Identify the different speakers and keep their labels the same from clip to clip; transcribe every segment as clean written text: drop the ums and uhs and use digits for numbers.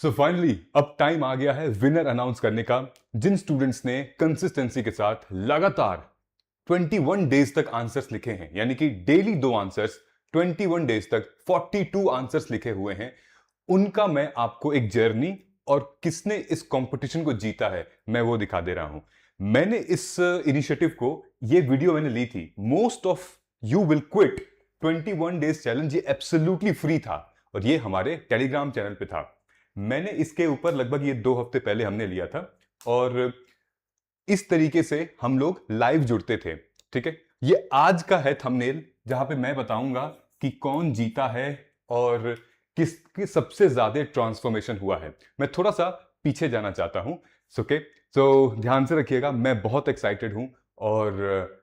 Speaker 1: So finally अब time आ गया है विनर अनाउंस करने का। जिन स्टूडेंट्स ने कंसिस्टेंसी के साथ लगातार 21 डेज तक आंसर्स लिखे हैं, यानी कि डेली 2 आंसर्स, 21 डेज तक 42 आंसर्स लिखे हुए हैं, उनका मैं आपको एक जर्नी और किसने इस कंपटीशन को जीता है मैं वो दिखा दे रहा हूं। मैंने इस इनिशिएटिव को, ये वीडियो मैंने ली थी most of you will quit 21 days challenge, ये एब्सोल्युटली फ्री था और ये हमारे टेलीग्राम चैनल पे था। मैंने इसके ऊपर लगभग ये 2 हफ्ते पहले हमने लिया था और इस तरीके से हम लोग लाइव जुड़ते थे। ठीक है, ये आज का है थंबनेल जहां पे मैं बताऊंगा कि कौन जीता है और किसकी सबसे ज्यादा ट्रांसफॉर्मेशन हुआ है। मैं थोड़ा सा पीछे जाना चाहता हूं। ओके, तो ध्यान से रखिएगा, मैं बहुत एक्साइटेड हूं और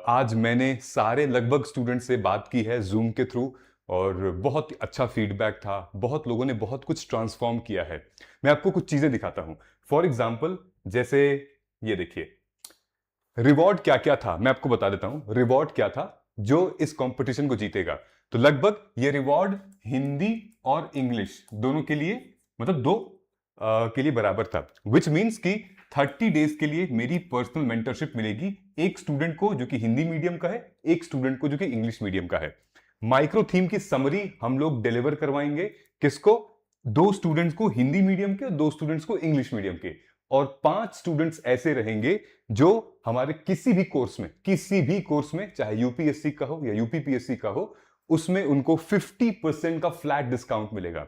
Speaker 1: आज मैंने सारे लगभग स्टूडेंट से बात की है जूम के थ्रू और बहुत अच्छा फीडबैक था, बहुत लोगों ने बहुत कुछ ट्रांसफॉर्म किया है। मैं आपको कुछ चीजें दिखाता हूं। फॉर एग्जाम्पल, जैसे ये देखिए, रिवॉर्ड क्या क्या था मैं आपको बता देता हूं। रिवॉर्ड क्या था जो इस कंपटीशन को जीतेगा, तो लगभग ये रिवॉर्ड हिंदी और इंग्लिश दोनों के लिए, मतलब दो के लिए बराबर था। विच मीन्स कि 30 डेज के लिए मेरी पर्सनल मेंटरशिप मिलेगी एक स्टूडेंट को जो कि हिंदी मीडियम का है, एक स्टूडेंट को जो कि इंग्लिश मीडियम का है। माइक्रो थीम की समरी हम लोग डिलीवर करवाएंगे, किसको? 2 स्टूडेंट्स को हिंदी मीडियम के और 2 स्टूडेंट्स को इंग्लिश मीडियम के, और 5 स्टूडेंट्स ऐसे रहेंगे जो हमारे किसी भी कोर्स में चाहे यूपीएससी का हो या यूपीपीएससी का हो, उसमें उनको 50% का फ्लैट डिस्काउंट मिलेगा।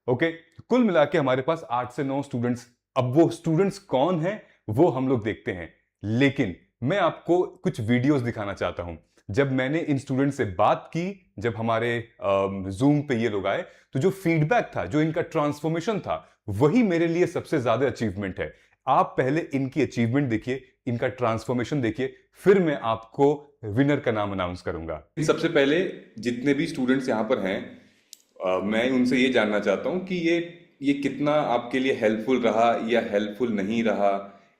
Speaker 1: ओके, कुल मिला के हमारे पास 8 से 9 स्टूडेंट्स। अब वो स्टूडेंट्स कौन हैं वो हम लोग देखते हैं, लेकिन मैं आपको कुछ वीडियोस दिखाना चाहता हूं। जब मैंने इन स्टूडेंट से बात की, जब हमारे जूम पे ये लोग आए, तो जो फीडबैक था, जो इनका ट्रांसफॉर्मेशन था, वही मेरे लिए सबसे ज्यादा अचीवमेंट है। आप पहले इनकी अचीवमेंट देखिए, इनका ट्रांसफॉर्मेशन देखिए, फिर मैं आपको विनर का नाम अनाउंस करूंगा। सबसे पहले जितने भी स्टूडेंट्स यहाँ पर हैं, मैं उनसे ये जानना चाहता हूँ कि ये कितना आपके लिए हेल्पफुल रहा या हेल्पफुल नहीं रहा।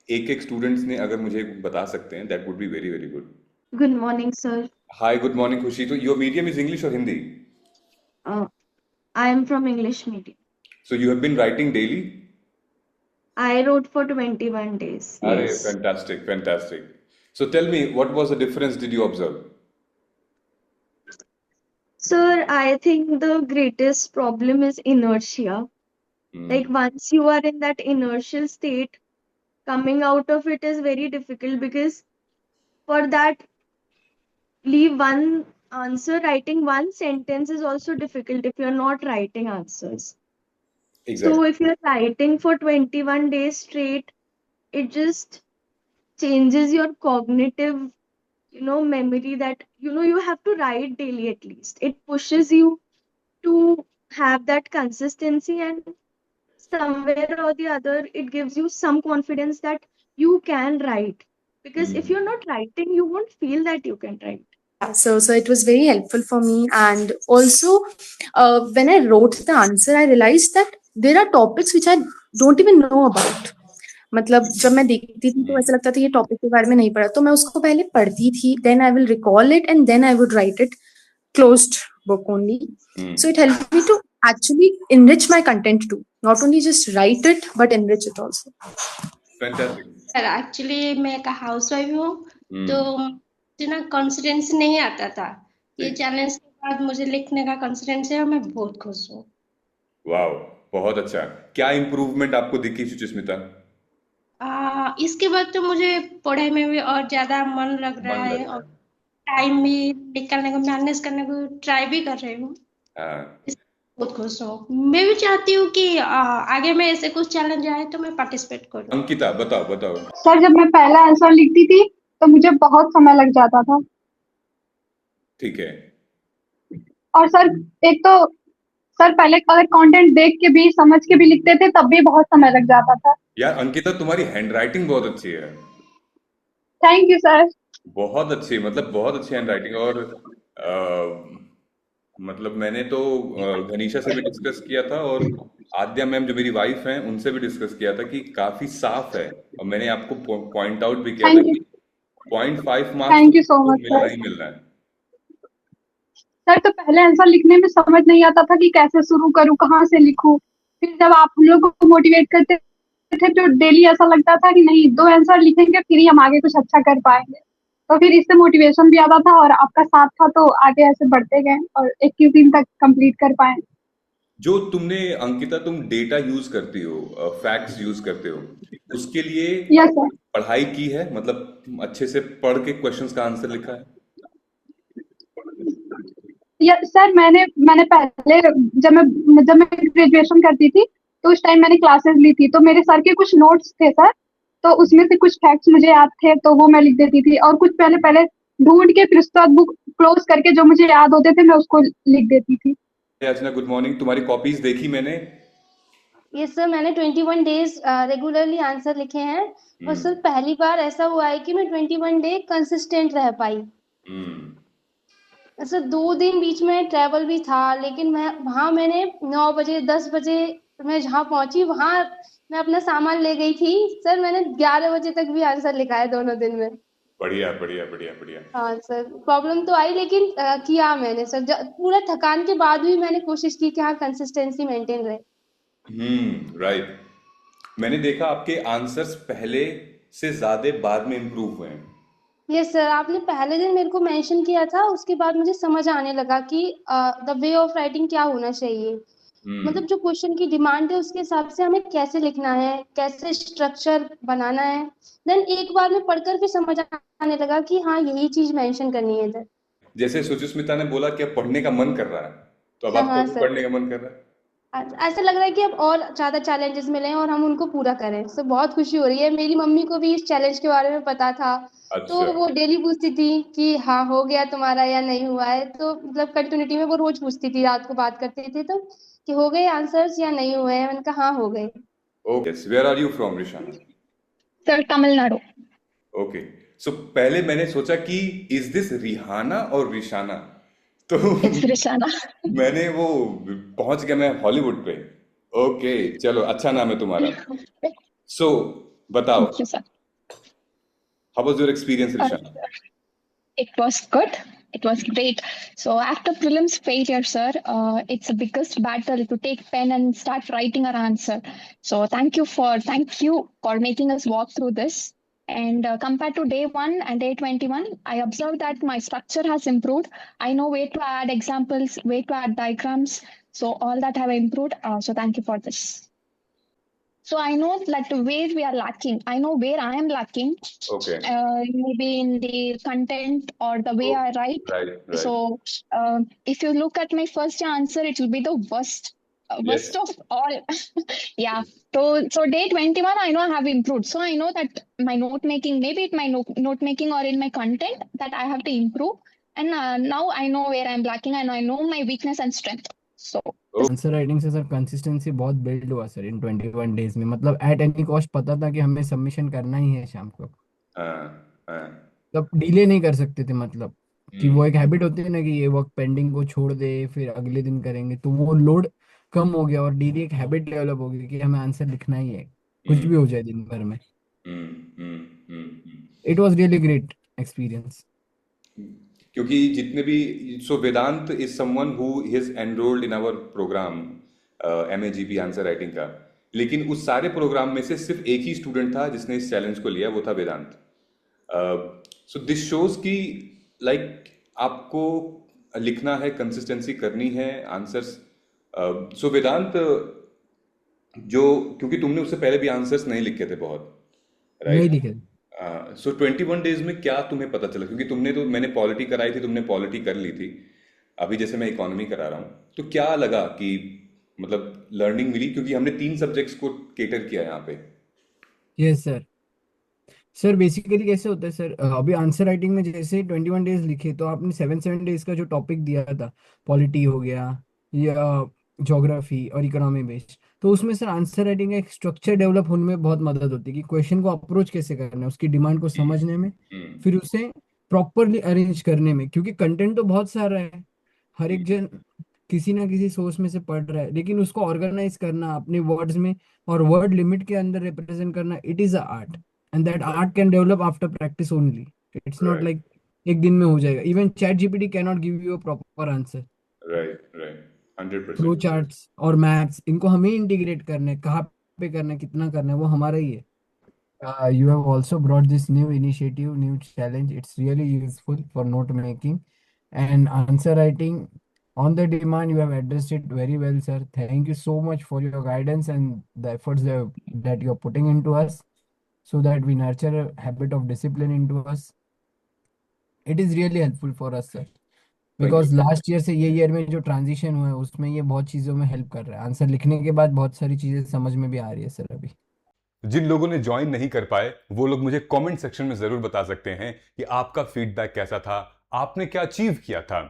Speaker 1: एक एक स्टूडेंट्स ने अगर मुझे बता सकते हैं, that would be very very good.
Speaker 2: Good morning, sir.
Speaker 1: Hi, good morning Khushi. तो योर मीडियम इज इंग्लिश और Hindi?
Speaker 2: Uh, I am from English medium.
Speaker 1: So you have been writing daily?
Speaker 2: I wrote for 21 days.
Speaker 1: अरे
Speaker 2: Yes.
Speaker 1: Fantastic fantastic. So tell me, what was the difference did you observe?
Speaker 2: Sir, I think the greatest problem is inertia. Like once you are in that inertial state, coming out of it is very difficult because for that, leave one answer, writing one sentence is also difficult if you're not writing answers. So
Speaker 1: exactly.
Speaker 2: if you're writing for 21 days straight, it just changes your cognitive memory, that you have to write daily at least. It pushes you to have that consistency, and somewhere or the other it gives you some confidence that you can write, because if you're not writing you won't feel that you can write.
Speaker 3: So it was very helpful for me. And also, when I wrote the answer, I realized that there are topics which I don't even know about. मतलब जब मैं देखती थी तो ऐसा लगता था ये टॉपिक के बारे में नहीं पढ़ा, तो मैं उसको पहले पढ़ती थी, then I will recall it and then I would write it closed book only. So it helped me to actually enrich my content too, not only just write it but enrich it also.
Speaker 1: Fantastic.
Speaker 4: Sir actually मैं एक housewife हूँ, तो मुझे ना confidence नहीं आता था। ये चैलेंज के बाद मुझे लिखने का कॉन्फिडेंस है और मैं बहुत खुश हूँ।
Speaker 1: वाह, बहुत अच्छा। क्या इंप्रूवमेंट आपको दिखी सुचिस्मिता?
Speaker 4: इसके बाद तो मुझे पढ़ाई में भी और ज्यादा मन लग रहा है और टाइम भी निकालने को, मैनेज करने को ट्राई भी कर रही हूँ। बहुत खुश हूँ। मैं भी चाहती हूँ कि आगे में ऐसे कुछ चैलेंज आए तो मैं पार्टिसिपेट करूँ।
Speaker 1: अंकिता बताओ बताओ।
Speaker 5: सर, जब मैं पहला आंसर लिखती थी तो मुझे बहुत समय लग जाता था।
Speaker 1: ठीक है।
Speaker 5: और सर, एक तो सर पहले अगर कंटेंट देख के भी समझ के भी लिखते थे तब भी बहुत समय लग जाता था।
Speaker 1: यार अंकिता, तुम्हारी हैंडराइटिंग बहुत अच्छी है।
Speaker 5: Thank you sir.
Speaker 1: बहुत अच्छी, मतलब बहुत अच्छी हैंडराइटिंग। और मतलब मैंने तो घनीशा से भी डिस्कस किया था और आद्या मैम जो मेरी वाइफ हैं उनसे भी डिस्कस किया था कि काफी साफ है। और मैंने आपको पॉइंट आउट भी किया था
Speaker 5: थैंक
Speaker 1: कि
Speaker 5: you
Speaker 1: 0.5 marks
Speaker 5: thank you so much
Speaker 1: मिलना
Speaker 5: सर।
Speaker 1: ही मिलना है।
Speaker 5: सर, तो पहले आंसर लिखने में समझ नहीं आता था कि कैसे शुरू करूं, कहाँ से लिखूं। फिर जब आप हम लोग को मोटिवेट करते थे तो डेली ऐसा लगता था कि नहीं 2 आंसर लिखेंगे फिर ही हम आगे कुछ अच्छा कर पाएंगे। तो फिर इससे मोटिवेशन भी आता था और आपका साथ था तो आगे ऐसे बढ़ते गए और 21 दिन तक कंप्लीट कर पाए।
Speaker 1: जो तुमने अंकिता तुम डेटा यूज करती हो, फैक्ट्स यूज करते हो, उसके लिए
Speaker 5: यस सर।
Speaker 1: पढ़ाई की है? मतलब अच्छे से पढ़ के क्वेश्चंस का आंसर लिखा है?
Speaker 5: यस सर, मैंने मैंने पहले जब मैं ग्रेजुएशन करती थी तो उस टाइम मैंने क्लासेस ली थी, तो मेरे सर के कुछ नोट्स थे सर, तो उसमें से कुछ फैक्ट्स मुझे याद थे तो वो मैं लिख देती थी और कुछ पहले पहले ढूंढ के फिर उसके बाद बुक क्लोज करके जो मुझे याद होते थे मैं उसको लिख देती थी।
Speaker 1: अर्चना, गुड मॉर्निंग। तुम्हारी कॉपीज देखी मैंने।
Speaker 6: यस सर, मैंने 21 डेज रेगुलरली आंसर लिखे हैं और सर
Speaker 1: हम्म।
Speaker 6: पहली बार ऐसा हुआ है कि मैं 21 डे कंसिस्टेंट रह पाई।
Speaker 1: हम्म।
Speaker 6: सर 2 दिन बीच में ट्रैवल भी था, लेकिन मैंने 9 बजे 10 बजे मैं जहाँ पहुंची वहां मैं अपना सामान ले गई थी। सर मैंने 11 बजे तक भी आंसर लिखा है दोनों दिन में।
Speaker 1: बढ़िया बढ़िया बढ़िया बढ़िया।
Speaker 6: हाँ सर, प्रॉब्लम तो आई लेकिन किया मैंने सर। पूरा थकान के बाद भी मैंने कोशिश की कि हाँ कंसिस्टेंसी मेंटेन रहे।
Speaker 1: राइट। मैंने देखा आपके आंसर्स पहले से ज्यादा बाद में इम्प्रूव हुए हैं।
Speaker 6: यस सर, आपने पहले दिन मेरे को मेंशन किया था, उसके बाद मुझे समझ आने लगा कि द वे ऑफ राइटिंग क्या होना चाहिए।
Speaker 1: हम्म।
Speaker 6: मतलब जो क्वेश्चन की डिमांड है उसके हिसाब से हमें कैसे लिखना है, कैसे स्ट्रक्चर बनाना है। देन एक बार में पढ़कर फिर समझ आने लगा कि हाँ यही चीज मेंशन करनी है इधर।
Speaker 1: जैसे सुचिस्मिता ने बोला कि अब पढ़ने का मन कर रहा है, तो अब
Speaker 6: हाँ
Speaker 1: आपको
Speaker 6: हाँ
Speaker 1: भी
Speaker 6: सर,
Speaker 1: पढ़ने का मन कर रहा है?
Speaker 6: ऐसा लग रहा है कि अब और ज्यादा चैलेंजेस मिले और हम उनको पूरा करें। सो बहुत खुशी हो रही है। मेरी मम्मी को भी इस चैलेंज के बारे में पता था, तो
Speaker 1: अच्छा।
Speaker 6: वो डेली पूछती थी कि हाँ हो गया तुम्हारा या नहीं हुआ है। तो मतलब कंटिन्यूटी में वो रोज पूछती थी, रात को बात करते थे तो कि हो गए आंसर्स या नहीं हुए हैं। मैंने कहा हाँ हो गए।
Speaker 1: Okay, where are you from Rishana?
Speaker 5: Sir Tamil Nadu.
Speaker 1: Okay. So पहले मैंने सोचा कि इज दिस रिहाना और रिशाना, तो
Speaker 5: इट्स रिशाना।
Speaker 1: मैंने वो पहुंच गया मैं हॉलीवुड पे। ओके, चलो, अच्छा नाम है तुम्हारा। सो बताओ,
Speaker 5: thank you sir.
Speaker 1: How was your experience Rishana?
Speaker 5: It was good. It was great. So after prelims failure, sir, it's the biggest battle to take pen and start writing our answer. So thank you for making us walk through this. And compared to day 1 and day 21, I observed that my structure has improved. I know where to add examples, where to add diagrams. So all that have improved. So thank you for this. So I know that where we are lacking. I know where I am lacking,
Speaker 1: okay.
Speaker 5: maybe in the content or the way I write.
Speaker 1: Right right.
Speaker 5: So if you look at my first answer, it will be the worst,
Speaker 1: yes.
Speaker 5: worst of all. Yeah. So day 21, I know I have improved. So I know that my note making, maybe it my note making or in my content that I have to improve. And now I know where I'm lacking and I know my weakness and strength. So
Speaker 7: answer writing से sir consistency बहुत build हुआ sir इन 21 days में। मतलब at any cost पता था कि हमें submission करना ही है शाम को।
Speaker 1: हाँ हाँ।
Speaker 7: तब डिले नहीं कर सकते थे। मतलब कि
Speaker 1: हम्म।
Speaker 7: वो एक हैबिट होती है ना कि ये वर्क पेंडिंग को छोड़ दे फिर अगले दिन करेंगे, तो वो लोड कम हो गया और डेली एक हैबिट डेवलप हो गई कि हमें आंसर लिखना ही है, कुछ
Speaker 1: हम्म।
Speaker 7: भी हो जाए दिन भर में।
Speaker 1: Hmm. Hmm. Hmm.
Speaker 7: It was really great experience.
Speaker 1: क्योंकि जितने भी, so Vedant is someone who is enrolled in our programme MAGP answer writing का, लेकिन उस सारे प्रोग्राम में से सिर्फ एक ही स्टूडेंट था जिसने इस चैलेंज को लिया, वो था वेदांत। सो दिस शोज कि लाइक आपको लिखना है, कंसिस्टेंसी करनी है, आंसर्स। सो वेदांत, जो क्योंकि तुमने उससे पहले भी आंसर्स नहीं लिखे थे बहुत,
Speaker 7: नहीं
Speaker 1: राइट?
Speaker 7: लिखे।
Speaker 1: सो 21 डेज में क्या तुम्हें पता चला? क्योंकि तुमने तो, मैंने पॉलिटी कराई थी, तुमने पॉलिटी कर ली थी, अभी जैसे मैं इकोनॉमी करा रहा हूँ, तो क्या लगा कि मतलब लर्निंग मिली? क्योंकि हमने 3 सब्जेक्ट्स को केटर किया यहाँ पे।
Speaker 7: Yes sir. सर बेसिकली कैसे होता है सर, अभी आंसर राइटिंग में जैसे 21 डेज लिखे तो आपने 7 डेज का जो टॉपिक दिया था, पॉलिटी हो गया या ज्योग्राफी और इकोनॉमी बेस्ड, तो उसमें सर आंसर राइटिंग का एक स्ट्रक्चर डेवलप होने में बहुत मदद होती है कि क्वेश्चन को अप्रोच कैसे करना है, उसकी डिमांड को समझने में,
Speaker 1: हम्म।
Speaker 7: फिर उसे प्रॉपरली अरेंज करने में। क्योंकि कंटेंट तो बहुत सारा है, हर एक जन किसी ना किसी सोर्स में से पढ़ रहा है, लेकिन उसको ऑर्गेनाइज करना अपने वर्ड्स में और वर्ड लिमिट के अंदर रिप्रेजेंट करना, it is a art. And that art can develop after practice only. It's not
Speaker 1: right
Speaker 7: like एक दिन में हो जाएगा। Even chat GPT can not give you a proper answer.
Speaker 1: Right right. 100%।
Speaker 7: Flow charts और maths, इनको हमें integrate करना है, कहाँ पे करना है, कितना करना है, वो हमारा ही है। You have also brought this new initiative, new challenge. It's really useful for note making and answer writing on the demand. You have addressed it very well, sir. Thank you so much for your guidance and the efforts that you're putting into us so that we nurture a habit of discipline into us. It is really helpful for us, sir. Because last year से ये year में जो transition हुआ है उसमें ये बहुत चीज़ों में हेल्प कर रहा है। आंसर लिखने के बाद बहुत सारी चीज़ें समझ में भी आ रही है सर अभी।
Speaker 1: जिन लोगों ने ज्वाइन नहीं कर पाए वो लोग मुझे कमेंट सेक्शन में जरूर बता सकते हैं कि आपका फीडबैक कैसा था, आपने क्या अचीव किया था।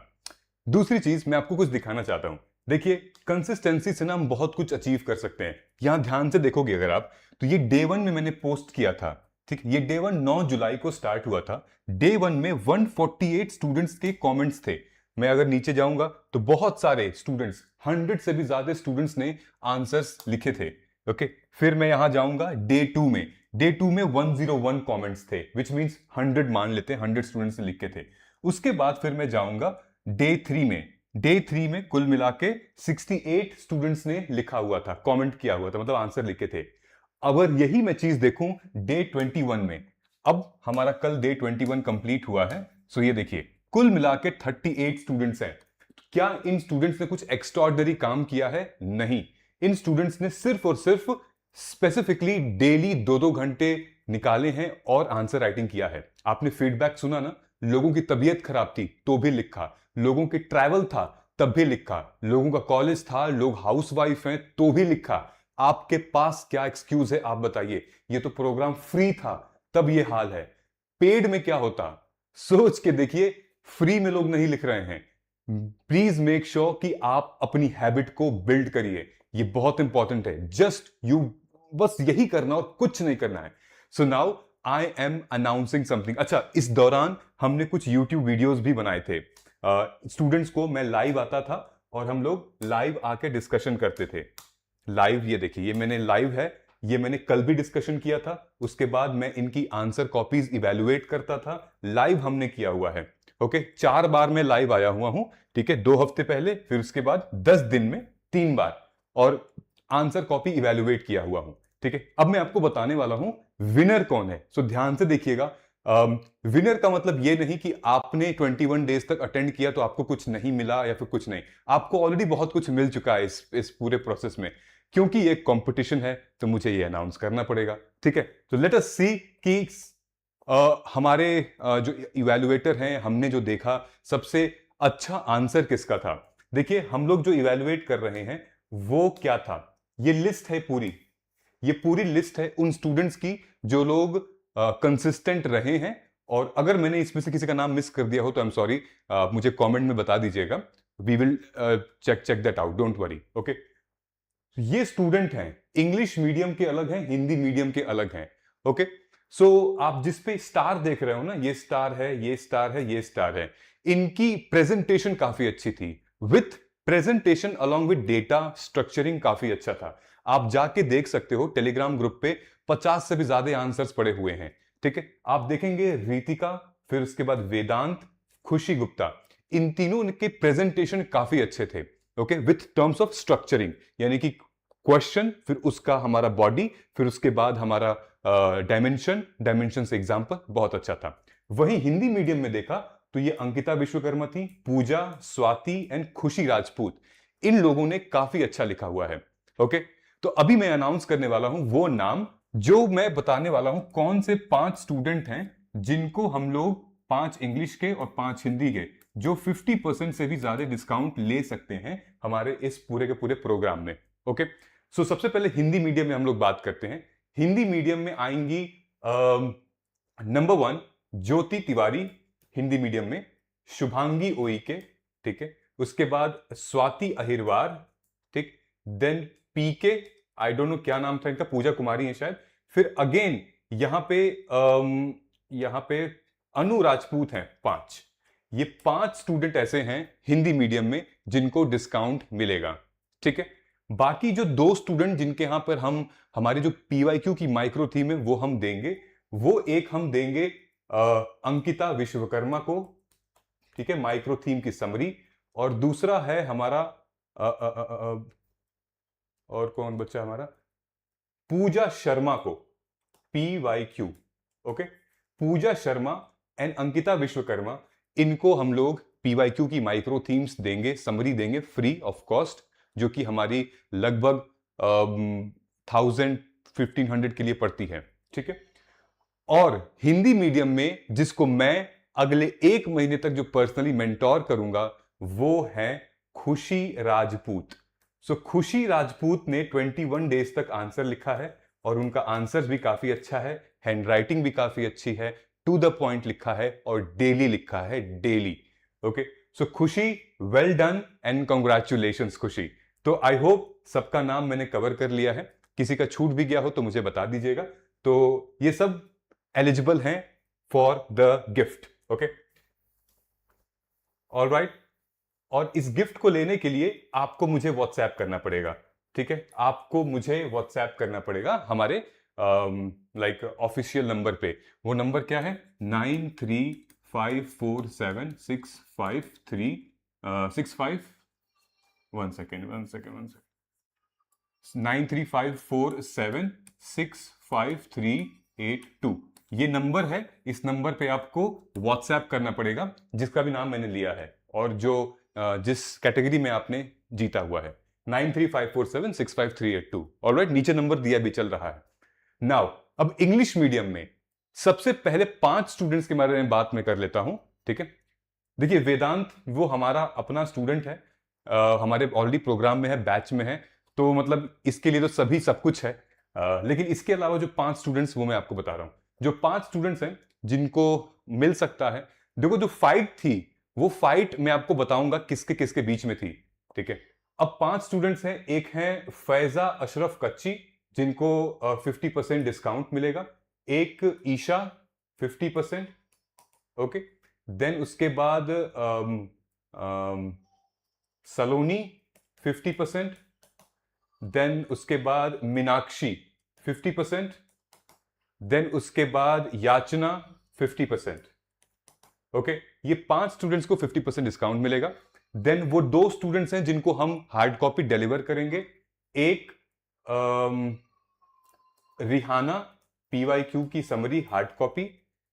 Speaker 1: दूसरी चीज मैं आपको कुछ दिखाना चाहता हूं। देखिए, कंसिस्टेंसी से ना हम बहुत कुछ अचीव कर सकते हैं। यहां ध्यान से देखोगे अगर आप, तो ये डे 1 में मैंने पोस्ट किया था, ठीक, ये डे 1 9 जुलाई को स्टार्ट हुआ था। डे 1 में 148 स्टूडेंट्स के कमेंट्स थे। मैं अगर नीचे जाऊंगा तो बहुत सारे स्टूडेंट्स, 100 से भी ज्यादा स्टूडेंट्स ने आंसर्स लिखे थे। ओके, फिर मैं यहां जाऊंगा डे 2 में। डे 2 में 101 कमेंट्स थे, विच मींस 100 मान लेते हैं, 100 स्टूडेंट्स ने लिखे थे। उसके बाद फिर मैं जाऊंगा डे 3 में। डे 3 में कुल मिला के 68 स्टूडेंट्स ने लिखा हुआ था, कमेंट किया हुआ था, मतलब आंसर लिखे थे। अगर यही मैं चीज देखूं डे 21 में, अब हमारा कल डे 21 कंप्लीट हुआ है। सो ये देखिए, कुल मिला के 38 स्टूडेंट्स हैं। क्या इन स्टूडेंट्स ने कुछ एक्स्ट्राऑर्डिनरी काम किया है? नहीं। इन स्टूडेंट्स ने सिर्फ और सिर्फ स्पेसिफिकली डेली 2-2 घंटे निकाले हैं और आंसर राइटिंग किया है। आपने फीडबैक सुना ना, लोगों की तबीयत खराब थी तो भी लिखा, लोगों के ट्रैवल था तब भी लिखा, लोगों का कॉलेज था, लोग हाउसवाइफ हैं तो भी लिखा। आपके पास क्या एक्सक्यूज है आप बताइए? ये तो प्रोग्राम फ्री था तब ये हाल है। पेड में क्या होता? सोच के देखिए, फ्री में लोग नहीं लिख रहे हैं। प्लीज मेक श्योर कि आप अपनी हैबिट को बिल्ड करिए, ये बहुत इंपॉर्टेंट है। जस्ट यू, बस यही करना और कुछ नहीं करना है। So now I am announcing something. अच्छा, इस दौरान हमने कुछ यूट्यूब वीडियोस भी बनाए थे। स्टूडेंट्स को मैं लाइव आता था और हम लोग लाइव आके डिस्कशन करते थे। लाइव, ये देखिए, ये मैंने लाइव है, ये मैंने कल भी डिस्कशन किया था। उसके बाद मैं इनकी आंसर कॉपीज इवेल्युएट करता था, लाइव हमने किया हुआ है। ओके, 4 बार मैं लाइव आया हुआ हूं, ठीक है, 2 हफ्ते पहले, फिर उसके बाद 10 दिन में 3 बार, और आंसर कॉपी इवेल्युएट किया हुआ हूं, ठीक है। अब मैं आपको बताने वाला हूं विनर कौन है। सो ध्यान से देखिएगा। विनर का मतलब ये नहीं कि आपने 21 डेज तक अटेंड किया तो आपको कुछ नहीं मिला या फिर कुछ नहीं। आपको ऑलरेडी बहुत कुछ मिल चुका है इस पूरे प्रोसेस में। क्योंकि ये कंपटीशन है तो मुझे ये अनाउंस करना पड़ेगा, ठीक है। तो लेट अस सी कि हमारे जो इवैल्यूएटर हैं, हमने जो देखा सबसे अच्छा आंसर किसका था। देखिए, हम लोग जो इवैल्यूएट कर रहे हैं वो क्या था, ये लिस्ट है पूरी, ये पूरी लिस्ट है उन स्टूडेंट्स की जो लोग कंसिस्टेंट रहे हैं। और अगर मैंने इसमें से किसी का नाम मिस कर दिया हो तो आई एम सॉरी, मुझे कमेंट में बता दीजिएगा। We will check that out, don't worry. Okay, ये स्टूडेंट हैं, इंग्लिश मीडियम के अलग हैं, हिंदी मीडियम के अलग हैं। ओके, सो आप जिस पे स्टार देख रहे हो ना, ये स्टार है, ये स्टार है, ये स्टार है, इनकी प्रेजेंटेशन काफी अच्छी थी। With presentation along with data structuring काफी अच्छा था। आप जाके देख सकते हो, टेलीग्राम ग्रुप पे 50 से भी ज्यादा आंसर्स पड़े हुए हैं, ठीक है। आप देखेंगे रितिका, फिर उसके बाद वेदांत, खुशी गुप्ता, इन तीनों के प्रेजेंटेशन काफी अच्छे थे। Okay, with terms of structuring, यानी कि क्वेश्चन, फिर उसका हमारा बॉडी, फिर उसके बाद हमारा डायमेंशन से एग्जाम्पल, बहुत अच्छा था। वहीं हिंदी मीडियम में देखा तो ये अंकिता विश्वकर्मा थी, पूजा, स्वाति एंड खुशी राजपूत, इन लोगों ने काफी अच्छा लिखा हुआ है। ओके, तो अभी मैं अनाउंस करने वाला हूं वो नाम, जो मैं बताने वाला हूं कौन से 5 स्टूडेंट हैं जिनको हम लोग 5 इंग्लिश के और 5 हिंदी के, जो 50% से भी ज्यादा डिस्काउंट ले सकते हैं हमारे इस पूरे के पूरे प्रोग्राम में। ओके, सो सबसे पहले हिंदी मीडियम में हम लोग बात करते हैं। हिंदी मीडियम में आएंगी नंबर 1 ज्योति तिवारी, हिंदी मीडियम में, शुभांगी ओइके, ठीक है, उसके बाद स्वाति अहिरवार, ठीक, then PK, I don't know क्या नाम था इनका, पूजा कुमारी है शायद, फिर अगेन यहां पे अनु राजपूत हैं 5। ये 5 स्टूडेंट ऐसे हैं हिंदी मीडियम में जिनको डिस्काउंट मिलेगा, ठीक है। बाकी जो 2 स्टूडेंट जिनके यहां पर हम हमारी जो पीवाईक्यू की माइक्रो थीम है वो हम देंगे, वो एक हम देंगे अंकिता विश्वकर्मा को, ठीक है, माइक्रो थीम की समरी, और दूसरा है हमारा और कौन बच्चा हमारा, पूजा शर्मा को PYQ, okay, Pooja Sharma and Ankita Vishwakarma, इनको हम लोग PYQ की माइक्रो थीम्स देंगे, समरी देंगे फ्री ऑफ कॉस्ट, जो कि हमारी लगभग 1000-1500 के लिए पड़ती है, ठीक है। और हिंदी मीडियम में जिसको मैं अगले 1 महीने तक जो पर्सनली मेंटोर करूंगा वो है खुशी राजपूत। सो खुशी राजपूत ने 21 डेज तक आंसर लिखा है और उनका आंसर भी काफी अच्छा है, हैंडराइटिंग भी काफी अच्छी है, टू द पॉइंट लिखा है और डेली लिखा है, डेली। ओके, सो खुशी, वेल डन एंड कॉन्ग्रेचुलेशंस खुशी। तो आई होप सबका नाम मैंने कवर कर लिया है, किसी का छूट भी गया हो तो मुझे बता दीजिएगा। तो ये सब एलिजिबल हैं for the gift, okay, alright. और इस गिफ्ट को लेने के लिए आपको मुझे व्हाट्सएप करना पड़ेगा, ठीक है, आपको मुझे व्हाट्सएप करना पड़ेगा हमारे लाइक ऑफिशियल नंबर पे। वो नंबर क्या है, 9354765365 9354765382। ये नंबर है, इस नंबर पे आपको व्हाट्सएप करना पड़ेगा जिसका भी नाम मैंने लिया है और जो जिस कैटेगरी में आपने जीता हुआ है, 9354765382। ऑलराइट, नीचे नंबर दिया भी चल रहा है। नाउ अब इंग्लिश मीडियम में सबसे पहले 5 स्टूडेंट्स के बारे में बात मैं कर लेता हूं, ठीक है। देखिए वेदांत वो हमारा अपना स्टूडेंट है, हमारे ऑलरेडी प्रोग्राम में है, बैच में है, तो मतलब इसके लिए तो सभी सब कुछ है। लेकिन इसके अलावा जो 5 स्टूडेंट्स वो मैं आपको बता रहा हूं, जो 5 स्टूडेंट्स हैं जिनको मिल सकता है। देखो जो फाइट थी वो फाइट मैं आपको बताऊंगा किसके किसके बीच में थी, ठीक है। अब 5 स्टूडेंट्स हैं, एक हैं फैजा अशरफ कच्ची जिनको 50% डिस्काउंट मिलेगा, एक ईशा 50%, ओके, देन उसके बाद सलोनी 50%, देन उसके बाद मीनाक्षी 50%, देन उसके बाद याचना 50%, ओके। ये 5 स्टूडेंट्स को 50% डिस्काउंट मिलेगा। देन वो 2 स्टूडेंट्स हैं जिनको हम हार्ड कॉपी डिलीवर करेंगे, एक रिहाना PYQ की समरी हार्ड कॉपी,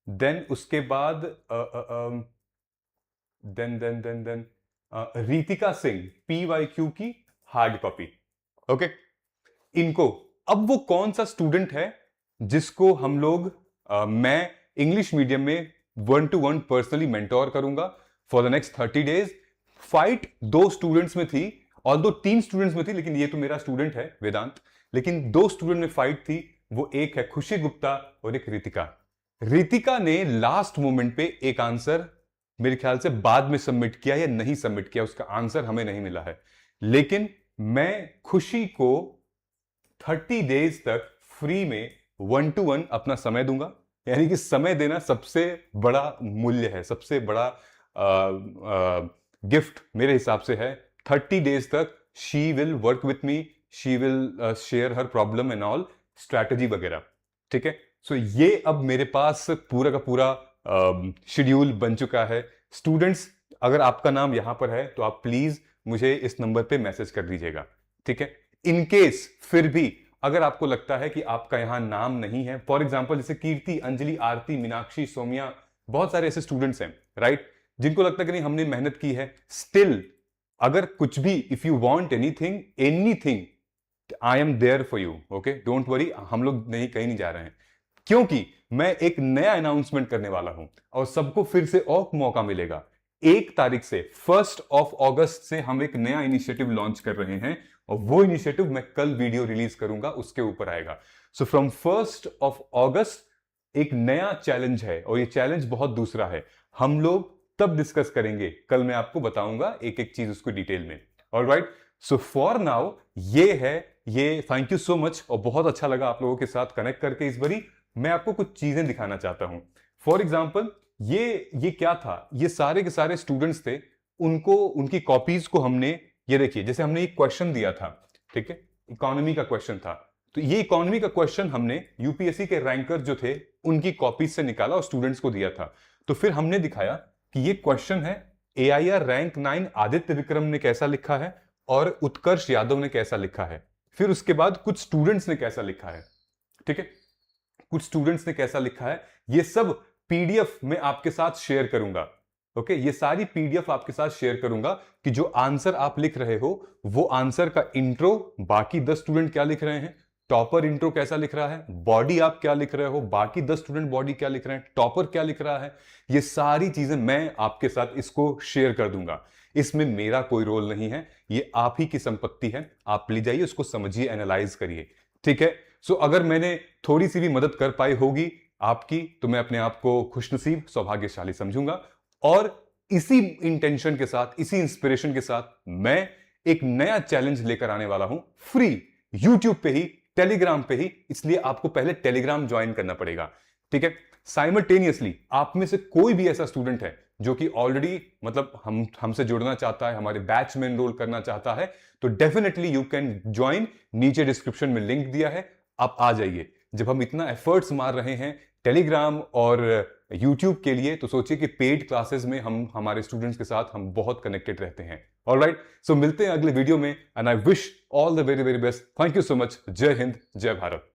Speaker 1: देन उसके बाद देन रितिका सिंह PYQ की हार्ड कॉपी, ओके। इनको अब वो कौन सा स्टूडेंट है जिसको हम लोग मैं इंग्लिश मीडियम में 1-to-1 पर्सनली मेंटोर करूंगा for the next 30 days. Fight 2 students में थी, ऑल्दो 3 स्टूडेंट्स में थी, लेकिन ये तो मेरा स्टूडेंट है वेदांत, लेकिन 2 स्टूडेंट में फाइट थी। वो एक है खुशी गुप्ता और एक रितिका। रितिका ने लास्ट मोमेंट पे एक आंसर मेरे ख्याल से बाद में सबमिट किया या नहीं सबमिट किया, उसका आंसर हमें नहीं मिला है, लेकिन मैं खुशी को 30 डेज तक फ्री में 1-to-1 अपना समय दूंगा। यानी कि समय देना सबसे बड़ा मूल्य है, सबसे बड़ा गिफ्ट मेरे हिसाब से है। 30 डेज तक she will work with me, she will share her problem and all, strategy वगैरह, ठीक है। सो ये अब मेरे पास पूरा का पूरा शेड्यूल बन चुका है। स्टूडेंट्स, अगर आपका नाम यहां पर है तो आप प्लीज मुझे इस नंबर पे मैसेज कर दीजिएगा, ठीक है। इन केस फिर भी अगर आपको लगता है कि आपका यहां नाम नहीं है, फॉर एग्जाम्पल जैसे कीर्ति, अंजलि, आरती, मीनाक्षी, सोमिया, बहुत सारे ऐसे स्टूडेंट्स हैं, राइट, जिनको लगता है कि नहीं हमने मेहनत की है, स्टिल अगर कुछ भी, if you want anything I am there for you, okay, don't worry, हम लोग नहीं कहीं नहीं जा रहे हैं, क्योंकि मैं एक नया अनाउंसमेंट करने वाला हूं और सबको फिर से और मौका मिलेगा। 1 तारीख से 1 अगस्त से हम एक नया इनिशिएटिव लॉन्च कर रहे हैं और वो इनिशिएटिव मैं कल वीडियो रिलीज करूंगा, उसके ऊपर आएगा। सो फ्रॉम 1 अगस्त एक नया चैलेंज है और ये चैलेंज बहुत दूसरा है, हम लोग तब डिस्कस करेंगे, कल मैं आपको बताऊंगा एक एक चीज उसको डिटेल में, ऑलराइट। सो फॉर नाउ ये है, ये थैंक यू सो मच, और बहुत अच्छा लगा आप लोगों के साथ कनेक्ट करके। इस बारी मैं आपको कुछ चीजें दिखाना चाहता हूं। फॉर एग्जाम्पल ये क्या था, ये सारे के सारे स्टूडेंट्स थे, उनको उनकी कॉपीज को हमने, ये देखिए जैसे हमने एक क्वेश्चन दिया था, ठीक है, इकोनॉमी का क्वेश्चन था, तो ये इकोनॉमी का क्वेश्चन हमने यूपीएससी के रैंकर जो थे उनकी कॉपीज से निकाला और स्टूडेंट्स को दिया था। तो फिर हमने दिखाया कि ये क्वेश्चन है AIR रैंक 9 आदित्य विक्रम ने कैसा लिखा है और उत्कर्ष यादव ने कैसा लिखा है, फिर उसके बाद कुछ स्टूडेंट्स ने कैसा लिखा है, ठीक है, कुछ स्टूडेंट्स ने कैसा लिखा है, ये सब पीडीएफ में आपके साथ शेयर करूंगा। ओके, ये सारी पीडीएफ आपके साथ शेयर करूंगा कि जो आंसर आप लिख रहे हो वो आंसर का इंट्रो, बाकी 10 स्टूडेंट क्या लिख रहे हैं, टॉपर इंट्रो कैसा लिख रहा है, बॉडी आप क्या लिख रहे हो, बाकी 10 स्टूडेंट बॉडी क्या लिख रहे हैं, टॉपर क्या लिख रहा है, ये सारी चीजें मैं आपके साथ इसको शेयर कर दूंगा। इसमें मेरा कोई रोल नहीं है, ये आप ही की संपत्ति है, आप ले जाइए उसको, समझिए, एनालाइज करिए, ठीक है। सो अगर मैंने थोड़ी सी भी मदद कर पाई होगी आपकी तो मैं अपने आप को खुशनसीब, सौभाग्यशाली समझूंगा। और इसी इंटेंशन के साथ, इसी इंस्पिरेशन के साथ मैं एक नया चैलेंज लेकर आने वाला हूं, फ्री, यूट्यूब पे ही, टेलीग्राम पे ही। इसलिए आपको पहले टेलीग्राम ज्वाइन करना पड़ेगा, ठीक है। साइमल्टेनियसली आप में से कोई भी ऐसा स्टूडेंट है जो कि ऑलरेडी मतलब हमसे जुड़ना चाहता है, हमारे बैच में एनरोल करना चाहता है, तो डेफिनेटली यू कैन ज्वाइन। नीचे डिस्क्रिप्शन में लिंक दिया है, आप आ जाइए। जब हम इतना एफर्ट्स मार रहे हैं टेलीग्राम और यूट्यूब के लिए, तो सोचिए कि पेड क्लासेस में हम हमारे स्टूडेंट्स के साथ हम बहुत कनेक्टेड रहते हैं। ऑलराइट, सो मिलते हैं अगले वीडियो में, and I wish all the very very best. Thank you so much. जय हिंद, जय भारत।